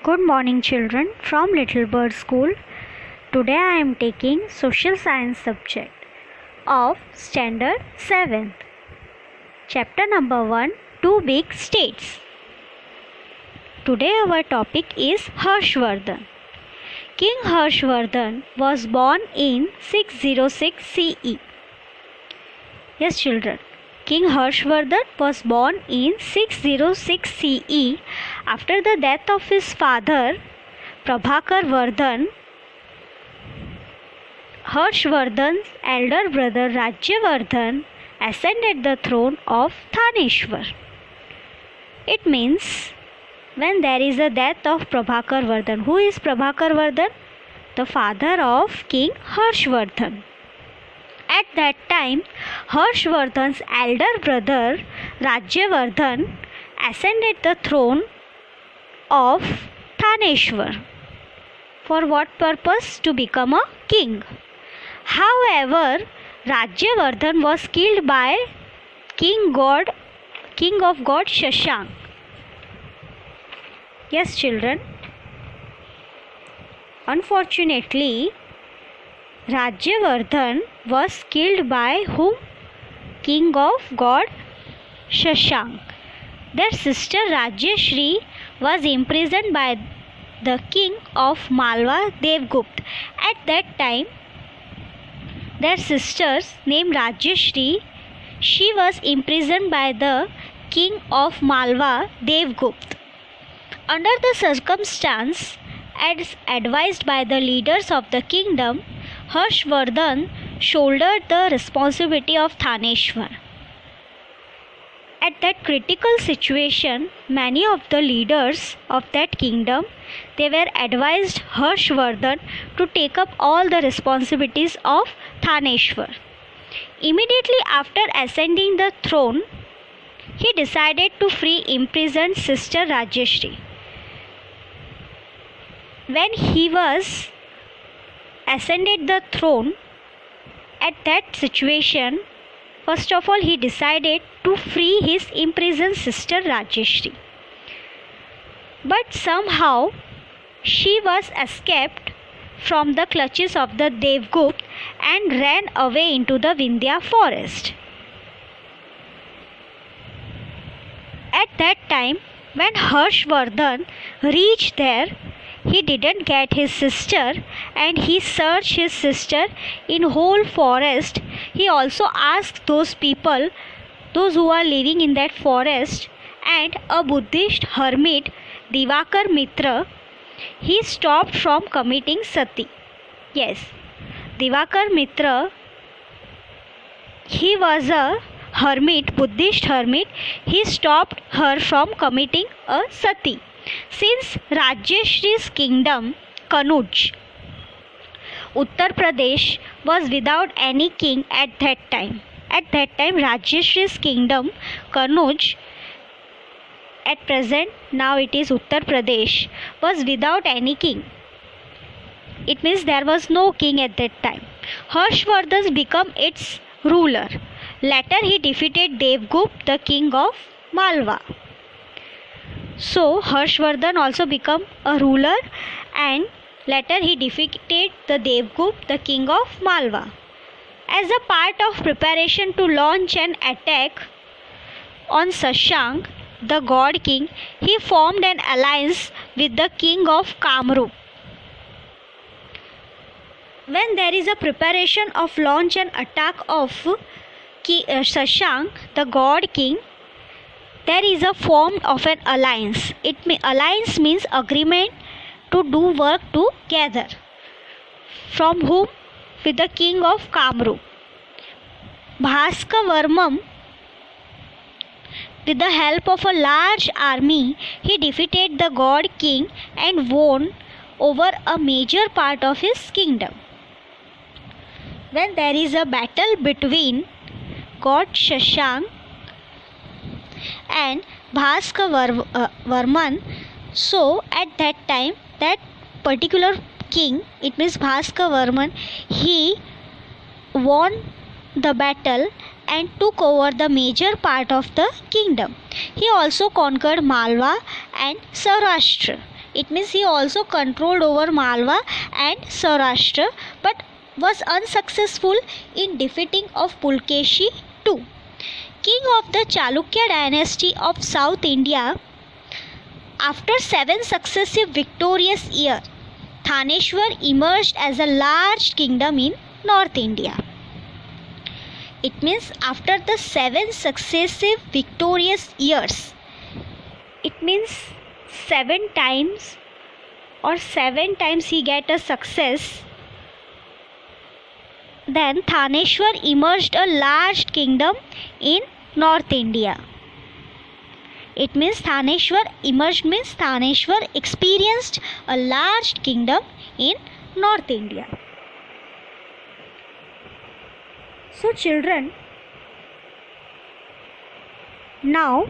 Good morning children from Little Bird School. Today I am taking Social Science subject of Standard 7th. Chapter number 1, Two Big States. Today our topic is Harshvardhan. King Harshvardhan was born in 606 CE. Yes children, King Harshvardhan was born in 606 CE after the death of his father Prabhakar Vardhan. Harshvardhan's elder brother Rajyavardhan ascended the throne of Thaneshwar. It means when there is a death of Prabhakar Vardhan. Who is Prabhakar Vardhan? The father of King Harshvardhan. At that time, Harshvardhan's elder brother Rajyavardhan ascended the throne of Thaneshwar. For what purpose? To become a king. However, Rajyavardhan was killed by king of god Shashank. Yes children, unfortunately Rajyavardhan was killed by whom? King of god Shashank. Their sister Rajyashri was imprisoned by the king of Malwa Devgupta. At that time, their sisters named Rajyashri, she was imprisoned by the king of Malwa Devgupta. Under the circumstance, as advised by the leaders of the kingdom, Harshvardhan shouldered the responsibility of Thaneshwar. At that critical situation, many of the leaders of that kingdom, they were advised Harshvardhan to take up all the responsibilities of Thaneshwar. Immediately after ascending the throne, he decided to free imprisoned sister Rajyashri. When he was ascended the throne, at that situation, first of all he decided to free his imprisoned sister Rajyashri. But somehow she was escaped from the clutches of the Devgupta and ran away into the Vindhya forest. At that time, when Harshvardhan reached there, he didn't get his sister and he searched his sister in whole forest. He also asked those people, those who are living in that forest, and a Buddhist hermit, Divakar Mitra, he stopped from committing sati. Yes, Divakar Mitra, he was a hermit, Buddhist hermit. He stopped her from committing a sati. Since Rajyashri's kingdom, Kanuj, Uttar Pradesh, was without any king at that time. At that time, Rajyashri's kingdom, Kanuj, at present, now it is Uttar Pradesh, was without any king. It means there was no king at that time. Harshvardhan became its ruler. Later, he defeated Devgupta, the king of Malwa. So Harshvardhan also became a ruler and later he defeated the Devgupta, the king of Malwa. As a part of preparation to launch an attack on Shashank, the god king, he formed an alliance with the king of Kamrup. When there is a preparation of launch and attack of Shashank, the god king, there is a form of an alliance. Alliance means agreement to do work together. From whom? With the king of Kamrup. Bhaskavarman, with the help of a large army, he defeated the god king and won over a major part of his kingdom. When there is a battle between god Shashank and Bhaskavarman, so at that time, that particular king, it means Bhaskavarman, he won the battle and took over the major part of the kingdom. He also conquered Malwa and Saurashtra. It means he also controlled over Malwa and Saurashtra, but was unsuccessful in defeating of Pulkeshi too. King of the Chalukya dynasty of South India, after 7 successive victorious years, Thaneshwar emerged as a large kingdom in North India. It means after the 7 successive victorious years, it means 7 times or 7 times he get a success, then Thaneshwar emerged a large kingdom in North India. It means Thaneshwar emerged means Thaneshwar experienced a large kingdom in North India. So children, now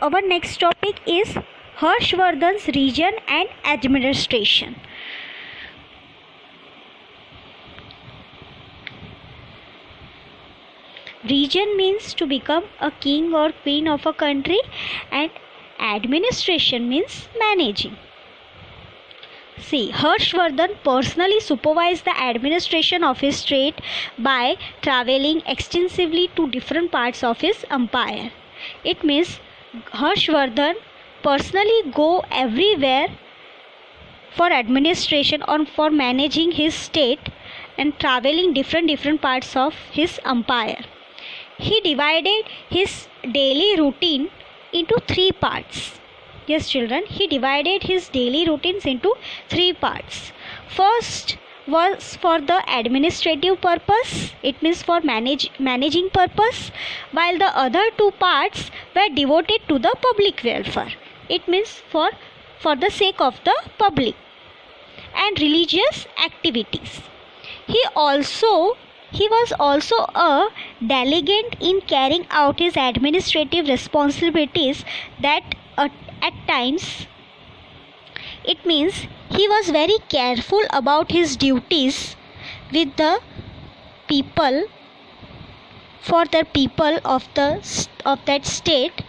our next topic is Harshvardhan's region and administration. Region means to become a king or queen of a country, and administration means managing. See, Harshvardhan personally supervised the administration of his state by traveling extensively to different parts of his empire. It means Harshvardhan personally go everywhere for administration or for managing his state and traveling different parts of his empire. He divided his daily routine into 3 parts. Yes children, he divided his daily routines into 3 parts. First was for the administrative purpose, it means for managing purpose, while the other 2 parts were devoted to the public welfare. It means for the sake of the public and religious activities. He was also a delegate in carrying out his administrative responsibilities that at times, it means he was very careful about his duties with the people, for the people of that state.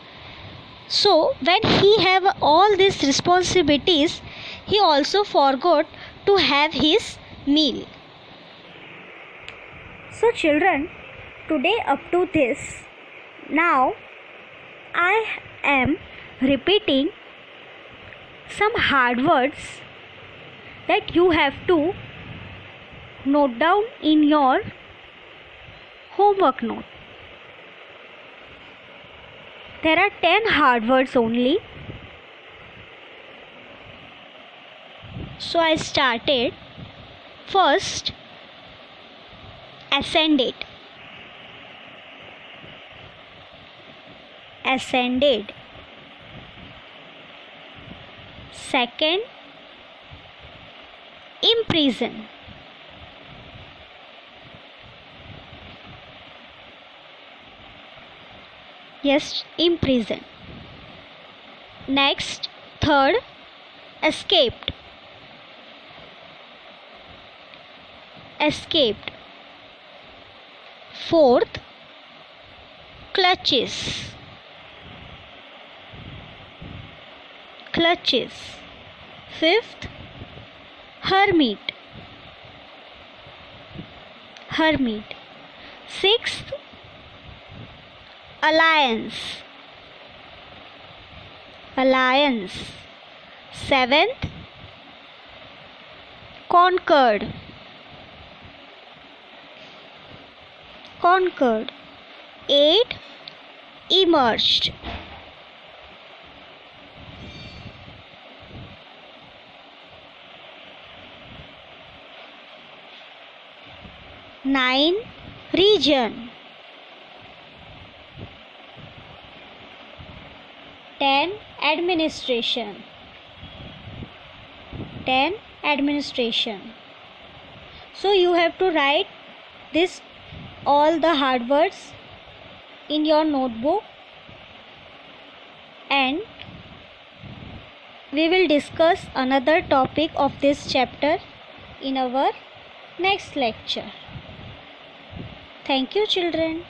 So when he have all these responsibilities, he also forgot to have his meal. So children, today up to this, now I am repeating some hard words that you have to note down in your homework note. There are 10 hard words only. So I started. First, ascended. Ascended. Second, imprison. Yes, imprison. Next, third, escaped. Escaped. Fourth, clutches. Clutches. Fifth, hermit. Hermit. Sixth, alliance. Alliance. Seventh, conquered. Conquered. 8, emerged. 9, region. 10, administration. 10, administration. So you have to write this all the hard words in your notebook, and we will discuss another topic of this chapter in our next lecture. Thank you, children.